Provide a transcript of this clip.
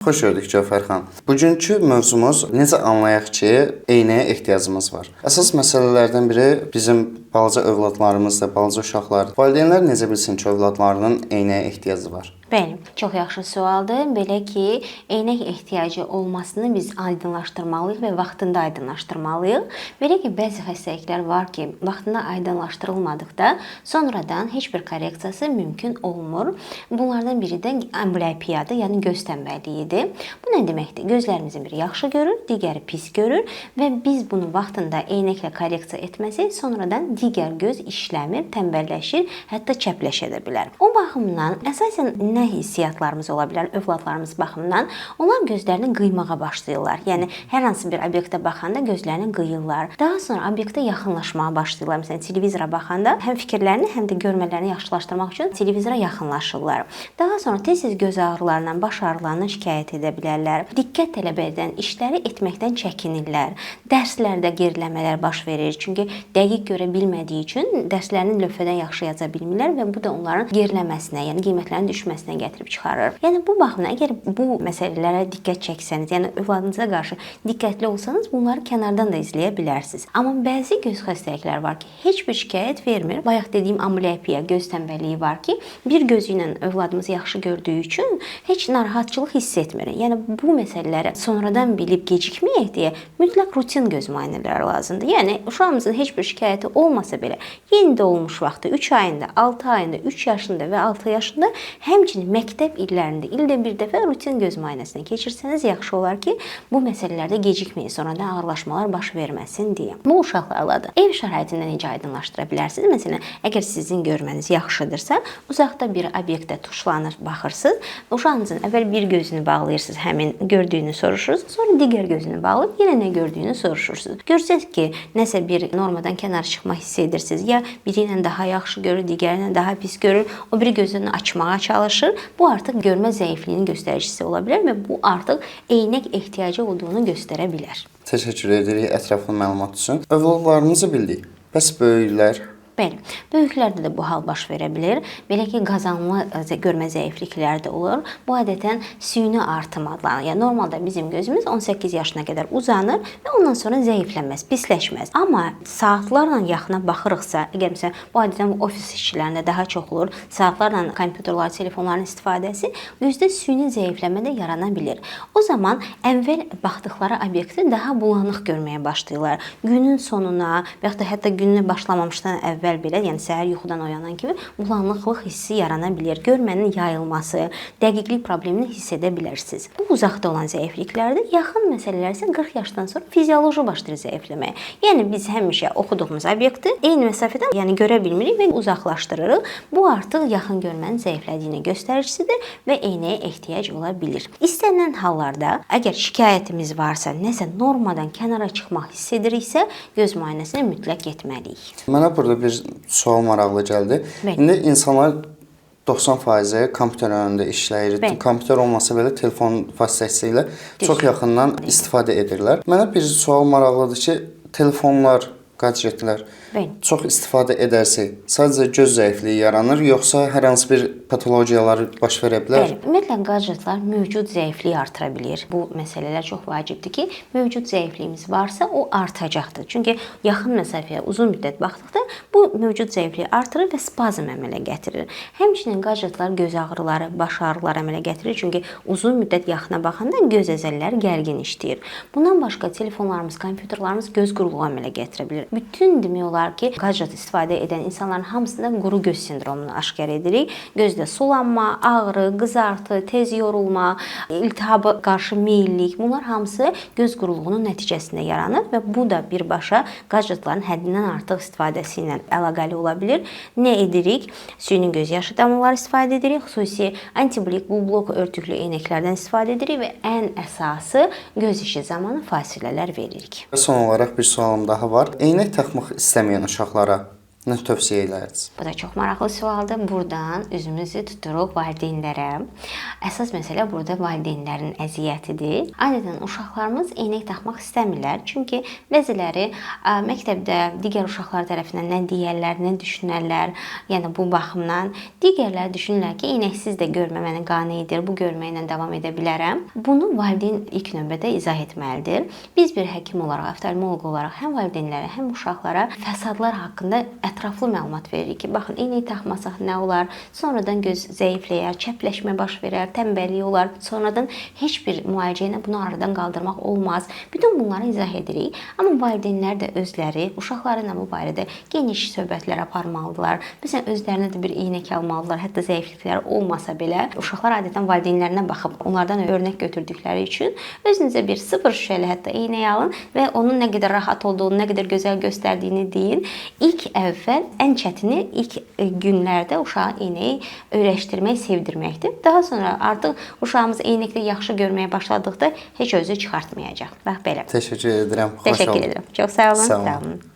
Xoş gördük Cəfər xan. Bugünkü mövzumuz necə anlayaq ki, eynəyə ehtiyacımız var. Əsas məsələlərdən biri bizim balaca övladlarımızdır, balaca uşaqlar. Valideynlər necə bilsin ki, övladlarının eynəyə ehtiyacı var? Bəli, çox yaxşı sualdır. Belə ki, eynək ehtiyacı olmasını biz aydınlaşdırmalıyıq və vaxtında aydınlaşdırmalıyıq. Belə ki, bəzi xəstəliklər var ki, vaxtında aydınlaşdırılmadıqda sonradan heç bir korreksiyası mümkün olmur. Bunlardan biri də amblyoppiyadır, yəni göz tənbəlliyidir. Bu nə deməkdir? Gözlərimizin biri yaxşı görür, digəri pis görür və biz bunu vaxtında eynəklə korreksiya etməsək, sonradan digər göz işləmir, tənbəlləşir, hətta çəpləşə də bilər. O baxımdan əsasən nə hissiyatlarımız ola bilər övladlarımız baxımından? Onlar gözlərini qıymağa başlayırlar. Yəni hər hansı bir obyektə baxanda gözlərini qıyırlar. Daha sonra obyektə yaxınlaşmağa başlayırlar. Məsələn, televizora baxanda həm fikirlərini, həm də görmələrini yaxşılaşdırmaq üçün televizora yaxınlaşırlar. Daha sonra tez-tez göz ağrılarından, baş ağrılarından şikayət edə bilərlər. Diqqət tələb edən işləri etməkdən çəkinirlər. Dərslərdə geriləmələr baş verir. Çünki dəqiq görə bilmədiyi üçün dərslərini lövhədən yaxşı yaza bilmirlər və bu da onların geriləməsinə, yəni qiymətlərin düşməsinə gətirib çıxarır. Yəni bu baxımdan əgər bu məsələlərə diqqət çəksəniz, yəni övladınıza qarşı diqqətli olsanız, bunları kənardan da izləyə bilərsiniz. Amma bəzi göz xəstəlikləri var ki, heç bir şikayət vermir. Bayaq dediyim amblyoppiya, göz tənbəlliyi var ki, bir gözü ilə övladımız yaxşı gördüyü üçün heç narahatçılıq hiss etmir. Yəni bu məsələləri sonradan bilib gecikməyək deyə mütləq rutin göz müayinələri lazımdır. Yəni uşağımızın heç bir şikayəti olmasa belə, yeni doğulmuş vaxtı 3 ayında, 6 ayında, 3 yaşında və 6 yaşında həmçinin məktəb illərində ildə bir dəfə rutin göz müayinəsindən keçirsəniz yaxşı olar ki, bu məsələlərdə gecikməyin, sonradan ağırlaşmalar baş verməsin deyə. Bu uşaqlarla da ev şəraitində necə aydınlaşdıra bilərsiniz? Məsələn, əgər sizin görməniz yaxşıdırsa, uzaqda bir obyektə tuşlanır, baxırsınız. Uşağınızın əvvəl bir gözünü bağlayırsınız, həmin gördüyünü soruşursunuz, sonra digər gözünü bağlayıb yenə nə gördüyünü soruşursunuz. Görsəz ki, nəsə bir normadan kənar çıxma hiss edirsiniz, ya biri ilə daha yaxşı görür, digəri ilə daha pis görür, o biri gözünü açmağa çalışır. Bu artıq görmə zəifliyinin göstəricisi ola bilər və bu artıq eynək ehtiyacı olduğunu göstərə bilər. Təşəkkür edirik ətraflı məlumat üçün. Övladlarımızı bildik. Bəs böyüklər? Bəli, böyüklərdə də bu hal baş verə bilər. Belə ki, qazanma görmə zəiflikləri də olur. Bu adətən süni artım adlanır. Yəni normalda bizim gözümüz 18 yaşına qədər uzanır və ondan sonra zəifləməz, pisləşməz. Amma saatlarla yaxına baxırıqsa, əgər məsələn bu adətən ofis işçilərində daha çox olur, saatlarla kompüterlər, telefonların istifadəsi gözdə süni zəifləmə də yarana bilər. O zaman əvvəl baxdıqları obyekti daha bulanıq görməyə başlayırlar. Günün sonuna və ya da hətta gününə başlamamışdan əvvəl belə, yəni səhər yuxudan oyanan kimi bulanıqlıq hissi yarana bilər. Görmənin yayılması, dəqiqlik problemini hiss edə bilərsiniz. Bu uzaqda olan zəifliklərdir. Yaxın məsələlər isə 40 yaşdan sonra fizioloji başlayır zəifləməyə. Yəni biz həmişə oxuduğumuz obyekti eyni məsafədən, yəni görə bilmirik və uzaqlaşdırırıq. Bu artıq yaxın görmənin zəiflədiyini göstəricisidir və eynəyə ehtiyac ola bilir. İstənilən hallarda, əgər şikayətimiz varsa, nəsə normadan kənara çıxmaq hiss ediriksə, göz müayinəsinə mütləq getməliyik. Mənə burada bir sual maraqlı gəldi. İndi insanlar 90% kompüter önündə işləyir. Kompüter olmasa belə telefon vasitəsilə çox yaxından istifadə edirlər. Mənə bir sual maraqlıdır ki, telefonlar, gadjetlər çox istifadə edərsə, sadəcə göz zəifliyi yaranır, yoxsa hər hansı bir patologiyalar baş verə bilər? Bəli, ümumiyyətlə gadjetlər mövcud zəifliyi artıra bilir. Bu məsələlər çox vacibdir ki, mövcud zəifliyimiz varsa, o artacaqdır. Çünki yaxın məsafəyə uzun müddət baxdıqda bu mövcud zəifliyi artırır və spazm əmələ gətirir. Həmçinin gadjetlər göz ağrıları, baş ağrıları əmələ gətirir. Çünki uzun müddət yaxına baxanda göz əzələləri gərgin işləyir. Bundan başqa telefonlarımız, kompüterlərimiz göz quruluğu əmələ gətirə bilir. Bütün demək olar ki, gadjet istifadə edən insanların hamısında quru göz sindromunu aşkar edirik. Gözdə sulanma, ağrı, qızartı, tez yorulma, iltihaba qarşı meyillik, bunlar hamısı göz quruluğunun nəticəsində yaranır və bu da birbaşa gadjetlərin həddindən artıq istifadəsi ilə əlaqəli ola bilir. Nə edirik? Süni göz yaşı damlaları istifadə edirik, xüsusi antiblik, bu blok örtüklü eynəklərdən istifadə edirik və ən əsası göz işi zamanı fasilələr veririk. Son olaraq bir sualım daha var. Eynək taxmaq istəməyən uşaqlara Nə tövsiyə edərsiniz? Bu da çox maraqlı sualdır. Buradan üzümüzü tuturuq valideynlərə. Əsas məsələ burada valideynlərin əziyyətidir. Adətən uşaqlarımız eynək taxmaq istəmirlər. Çünki bəziləri məktəbdə digər uşaqlar tərəfindən nə deyərlər, nə düşünərlər. Yəni bu baxımdan digərləri düşünürlər ki, eynəksiz də görmə məni qane edir. Bu görməklə davam edə bilərəm. Bunu valideyn ilk növbədə izah etməlidir. Biz bir həkim olaraq, oftalmoloq olaraq həm valideynlərə, həm uşaqlara fəsadlar haqqında ətraflı məlumat veririk ki, baxın, eynək taxmasaq nə olar? Sonradan göz zəifləyər, çəpləşmə baş verər, tənbəllik olar. Sonradan heç bir müalicə ilə bunu aradan qaldırmaq olmaz. Bütün bunları izah edirik. Amma valideynlər də özləri uşaqları ilə bu barədə geniş söhbətlər aparmalıdırlar. Məsələn, özlərinə də bir eynək almalıdırlar. Hətta zəiflikləri olmasa belə, uşaqlar adətən valideynlərinə baxıb onlardan örnək götürdükləri üçün özünüzə bir 0 şüşəli hətta eynək alın və onun nə qədər rahat olduğunu, nə qədər gözəl göstərdiyini deyin. İlk əvvəl ən çətini ilk günlərdə uşağa eynəyi öyrəşdirmək, sevdirməkdir. Daha sonra artıq uşağımız eynəklə yaxşı görməyə başladıqda heç özü çıxartmayacaq. Bax belə. Təşəkkür edirəm. Xoş Təşəkkür oldu. edirəm. Çox sağ olun. Sağ olun. Sağ olun.